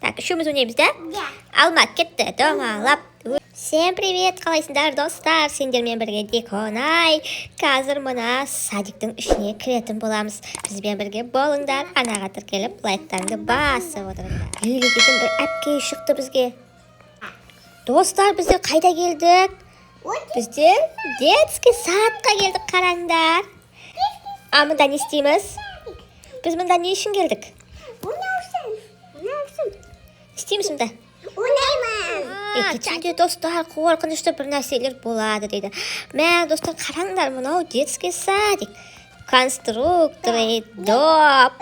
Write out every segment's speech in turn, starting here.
Так, үшеуміз ойнаймыз да? Алма, кетті, домалап. Всем привет, қалайсыңдар достар? Сендермен бірге Диконай. Қазір мына садиктің ішіне кіретін боламыз. Бізбен бірге болыңдар. Анаға тіркеліп, лайктарыңды басып отырыңдар. Үйлі деген бір әпке шықты бізге. Достар, біздер қайда келдік? Біздер детский садқа келдік, қараңдар. Мұнда не істейміз? Біз мұнда не үшін келдік? İsteyim şimdi. İçinde dostlar korkunçta bir нәрселер болады дейді. Мә, достар, қараңдар, мынау детский садик. Конструкторы, доп.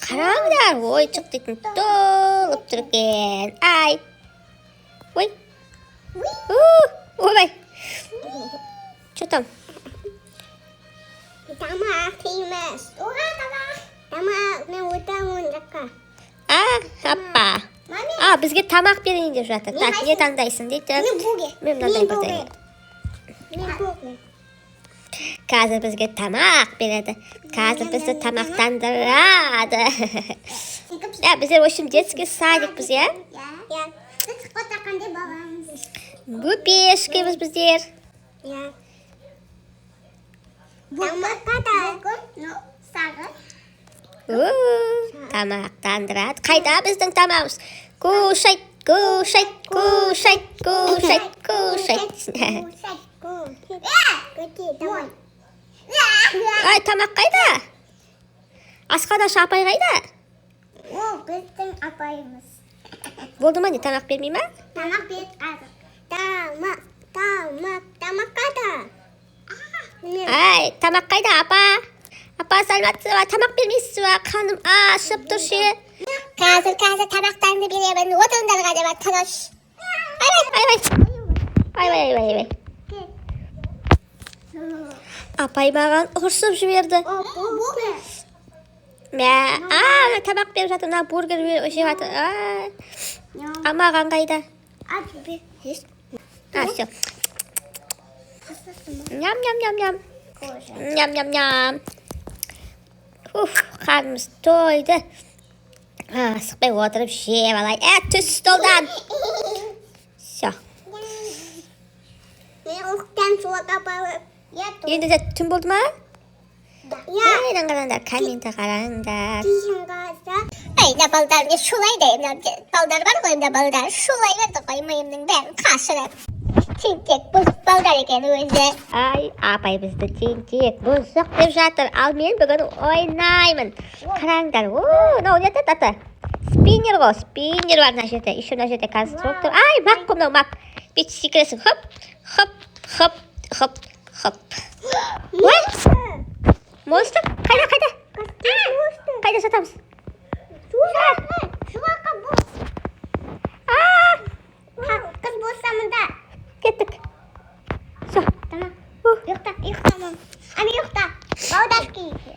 Қараңдар, ойыншық дейтін толып тұр екен. Ай. Ой. Ойбай. Что там? Тамақ дейміз. Тамақ, мен отамын жаққа. Апа. Бізге тамақ берейін деп жатыр. Так, не таңдайсың дейді? Мен мынандай бірдей. Қазір бізге тамақ береді. Қазір бізді тамақтандырады. Біздер, в общем, детский садикпіз, я? Біз қотақандай баламыз. Бөпешкеміз біздер. Тамаққа да сағы. Тамақтандырады. Қайда біздің тамағымыз? Кушать, кушать, кушать, кушать, кушать. Ай, тамақ қайда? Асқадашы апай қайда? Ол біздің апайымыз. Болды ма не, тамақ бермей ма? Тамақ беріп қазір. Тамақ қайда? Ай, тамақ қайда, апа? Апа, саламатсыз ба? Тамақ бермейсіз ба? Қаным ашып тұр ше. Қазір тамақтарыңды беремін. Отырыңдарға деп тыныш. Айбай. Апай маған ұрсып жіберді. Мә, тамақ беріп жатыр, мына бургер жеп жатыр. Маған қайда? Все. Ням-ням-ням-ням. Ням-ням-ням. Қарнымыз тойды. Асықпай отырып жеп алай. Түс столдан. Все. Мен ұқтан суға барып. Енді де түн болды ма? Айдан қараңдар, комменті қараңдар. Айда балдар, не шулай деймін. Балдар бар ғой, балдар. Шулай берді ғой, миымның бәрін қашырып. Тентек бұзық балдар екен өзі. Ай, апай бізді тентек бұзық деп жатыр. Ал мен бүгін ойнаймын. Қараңдар. Мынау не аты? Спиннер ғой, спиннер бар мына жерде. Еще мына жерде конструктор. Ай, мақ қой мынау мақ. Бүйтіп секіресің. Хоп. Ой! Монстр? Қайда? Қайда жатамыз? Суақа бұл. Қыз болсамында. Кеттік. Все. Tamam. Ұйықта. Ами ұйықта. Балдар кейді.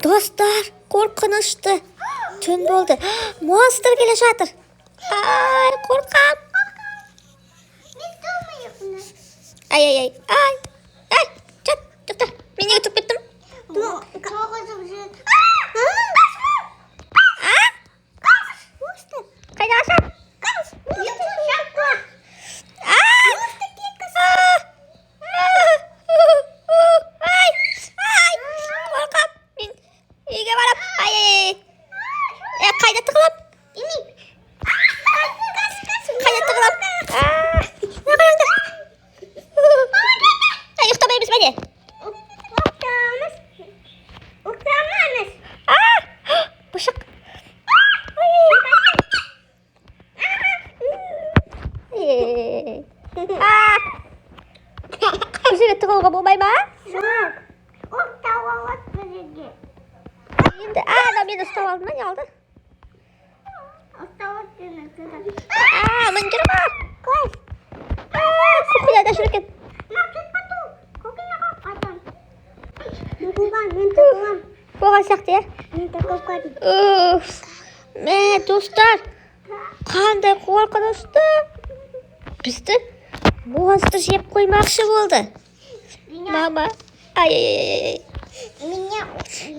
Достар, қорқынышты. Түн болды. Монстр келе жатыр. Ай, қорқам. Мен тұрмайықны. Ай, жат, жоқта. Мен неге тұрып кеттім? Тоғызып жүр. Қайда ашам? Ай, қорқам. Мен үйге барам. Ай. Қайда тығылам? Қайда тығылам? Қараңдар. Ұйықтамаймыз ба не? Ұқтамамыз. Бұшық. Бұл жерге тығылуға болмай ма? Жоқ. Ұқтау алады бұл жерге. Енді, мені ұстап алды ма, не алды? Ұқтау алады мені. Мын жүр ма? Қой. Құпияда жүр екен. Болған сияқты, я? Мә, достар, қандай қорқынышты. Бізді Monster jep koymakçı oldu. Mama. Ay. Меня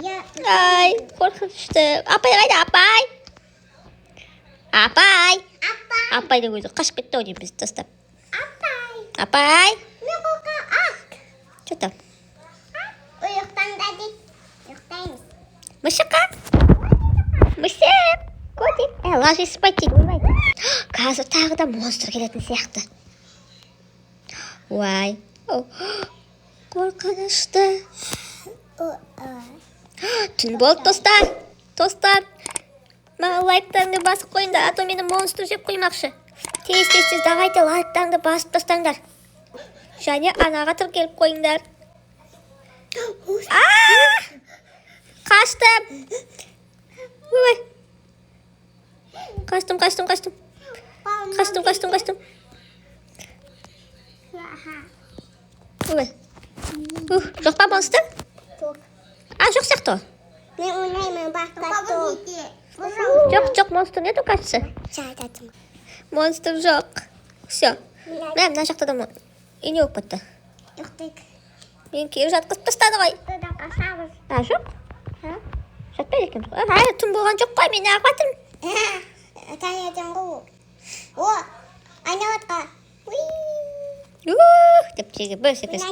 я Ay korkunçtu. Apay haydi apay. Apay. apa? Apay da koydu. Kaçıp gitti oynayayım biz tastab. Apa? Apay. Mereka ak. Что-то. Uyuktan tadi. Uyuktayız. Мышака. Мышек. Котик. Ложись спать. Давай. Қазір тағы да монстр келетін сияқты. Уай. Қорқынышты. Түн болды достар. Достар. Маған лайктарыңды басып қойыңдар, а то мені монстр жеп қоймақшы. Тез давайте лайктарыңды басып тастаңдар. Және анаға тіркеліп қойыңдар. Қаштым. Ой. Қаштым. Ой. Жоқ па монстр? Жоқ. Жоқ сияқты. Мен ойнаймын баққатты. Жоқ, монстр нету, кажется. Жайдадым. Монстр жоқ. Все. Мына жақта да ине болып кетті. Жоқтық. Мен келіп жатқызып тастады ғой. Бұда қасабыз. Жоқ? Жатпайды екен. Түн болған жоқ қой, мен ағып жатырмын. Таңертең ғой. О, айналатқа. Деп жеге бір секес.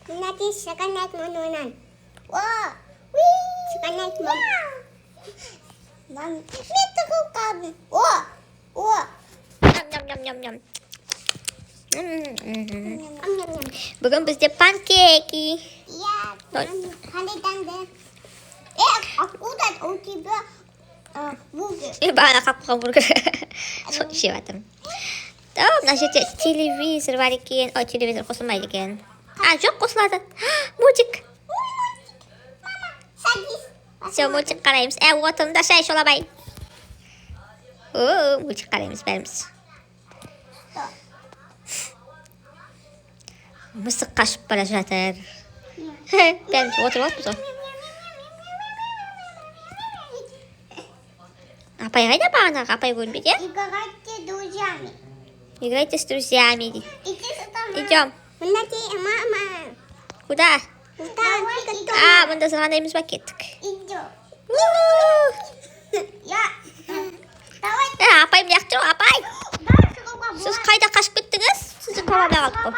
Мына тиісі шақанат мұнынан. О, шақанат мұн. Мен тұғыл қалдым. О. Ням. Бүгін бізде панкейки. Қандай таңды? Откуда у тебя бургер? Бағана қап қойған бургер. Соны жеп жатырмын. Мына жерде телевизор бар екен. Ой, телевизор қосылмайды екен. Жоқ, қосылады. Мультик. Мама, садись. Все, мультик қараймыз. Отырыңдар, шай шолабай. Мультик қараймыз бәріміз. Мысық қашып бара жатыр. Бәріміз отырып отырмыз ғой. Апай қайда бағанағы? Апай көрінбейді, иә? Играйте друзьями. Играйте с друзьями, дейді. Иди сюда, мама. Идем. Мама. Куда? Давай, Мұнда сырғанаймыз ба, кеттік. идем. Давай. Апай мына жақта жоқ, апай. Сіз қайда қашып кеттіңіз? Сізді таба алмай қалдық қой.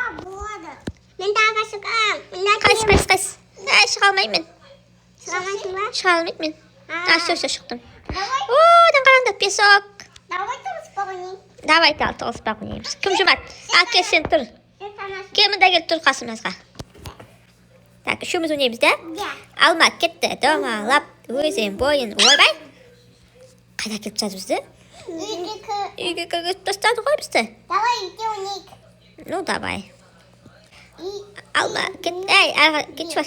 Мен тағы шығам. Қайсы. Шыға алмаймын мен. Шығамайсың ба? Шыға алмаймын мен. Все, шықтым. Давай. Одан қараңдар, песок. Давай тұрыс бағынайын. Давайте ал тоғыспақ ойнаймыз. Кім жұмат? Әке, сен тұр. Кемін да келіп тұр қасымызға. Так, үшеуміз ойнаймыз, да? Алма кетті, домалап, өзен бойын ойбай. Қайда келіп тастады бізді? Үйге кіргізіп тастады ғой бізді. Давай, иди ойнайық. Ну, давай. Алма кетті. Кетші бар.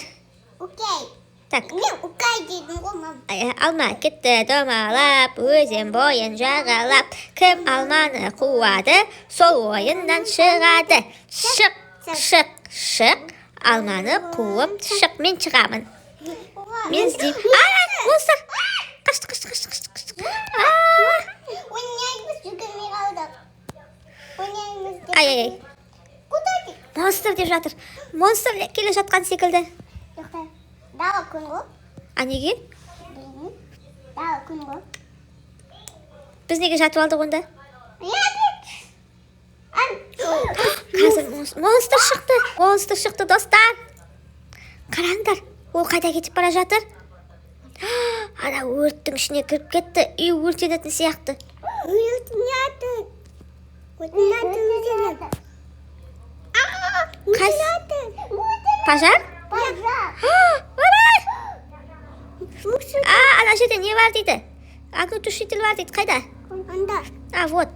Окей. Так. Мен укай дедім ғой, мам. Алма кетті, домалап, өзен бойын жағалап. Кім алманы қуады, сол ойыннан шығады. Шық. Алманы қуып, шық, мен шығамын. Мен іздеймін. Монстр! Қашты. Ойнаймыз, жүгірмей қалдық. Ойнаймыз деп. Ай. Куда ти? Монстр деп жатыр. Монстр келе жатқан секілді. Жоқта. Дала күн ғой. Неге? Білмеймін. Дала күн ғой. Біз неге жатып алдық онда? Қазір монстр шықты, достар. Қараңдар, ол қайда кетіп бара жатыр? Ана өрттің ішіне кіріп кетті. Үй өртенетін сияқты. Пожар? Ана жерде не бар дейді? Огнетушитель бар дейді. Қайда? Анда. Вот.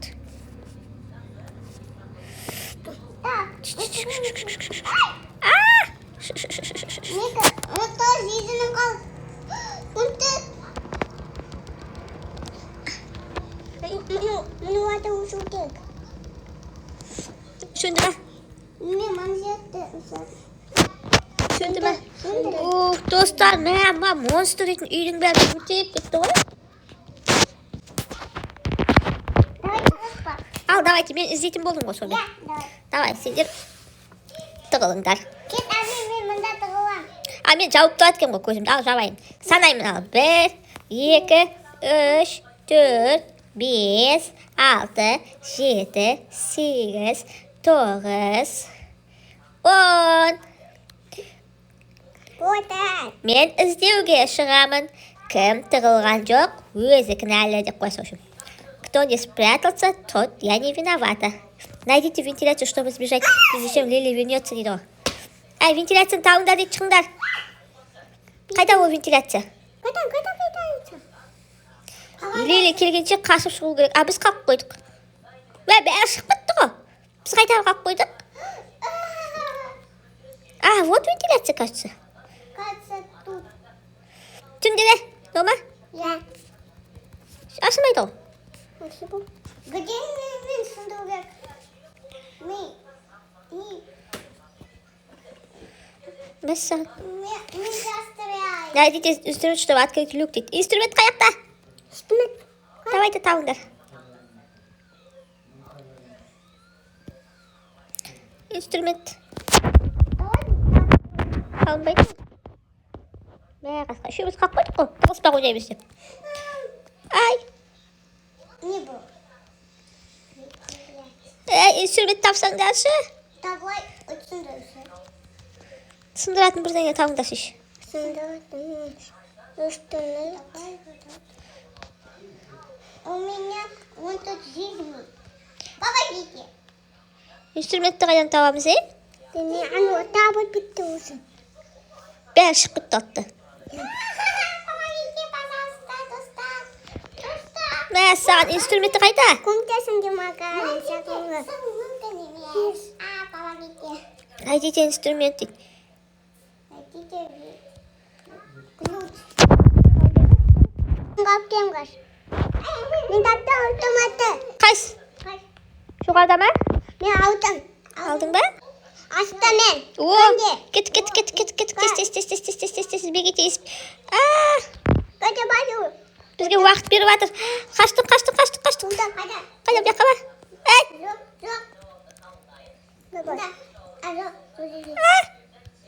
Жезінің қал. Мұны аты ұшу кек. Söndü mü? Ne manzette. Söndü mü? Dostlar, ama monster için үйдің бәрі өтеп кетті ғой. Al давайте мен іздейтін болдым ғой сонымен. Давай сендер тығылыңдар. Кет мен мында тығылам. А мен жауып тұрады екен ғой көзімді. Ал жабайын. Санаймын ал. 1, 2, 3, 4, 5, 6, 7, 8, 9, 10. Отыр. Мен іздеуге шығамын. Кім тығылған жоқ, өзі кінәлі деп қойса үшін. Кто не спрятался, тот я не виновата. Найдите вентиляцию, чтобы сбежать, прежде чем Лили вернется дейді ғой. Әй, вентиляцияны табыңдар дейді, шығыңдар. Қайда ол вентиляция? Қайда. Лили келгенше қашып шығу керек. А біз қалып қойдық. Бәрі шығып кетті ғой. Біз қайда қалып қойдық? А, вот вентиляция, кажется. Кажется, тут. Түнде бе? Дома? Я. Ашылмайды ғой. Где мен сундук? Мәссаған. Мен жастырайын. Найдите инструмент, чтобы открыть люк дейді. Инструмент қаяқта? Инструмент. Давайте табыңдар. Инструмент. Алынбайды. Бәрі қасқа. Үшеуміз қалып қойдық қой. Тығыспақ ойнаймыз деп. Ай. Не бұл? Инструмент тапсаңдаршы. Давай ұтсындыршы. Сындыратын бірдеңе табыңдаршы. Сындыратын. Инструмент. У меня вон тут жизнь. Помогите. Инструментті қайдан табамыз, Анау табыт бітті осы. Бәрі шығып кетті атты. Помогите, пожалуйста, достар. Мәссаған, инструменті қайда? Көмектесіңдер маған. Мүмкін емес. Помогите. Найдите инструмент дейді. Найдите ключ. Қаптем қаш. Мен таптым автоматты. Қайсы? Жоғарда ма? Мен алдым. Алдың ба? Аста мен. О, кет. Тез, беге тез. Қайда бару? Бізге уақыт беріп жатыр. Қаштым. Қайда? Қайда бұяққа ба? Жоқ. Жоқ.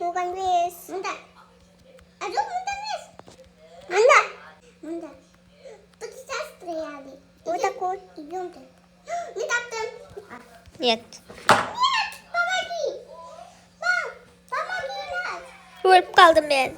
Мұған бес. Мұнда. Жоқ, мұнда бес. Мұнда. Тут стояли. Вот такой. Идемте. Не таптым. Нет. Помоги. Мам, помоги нас. Өліп қалдым мен.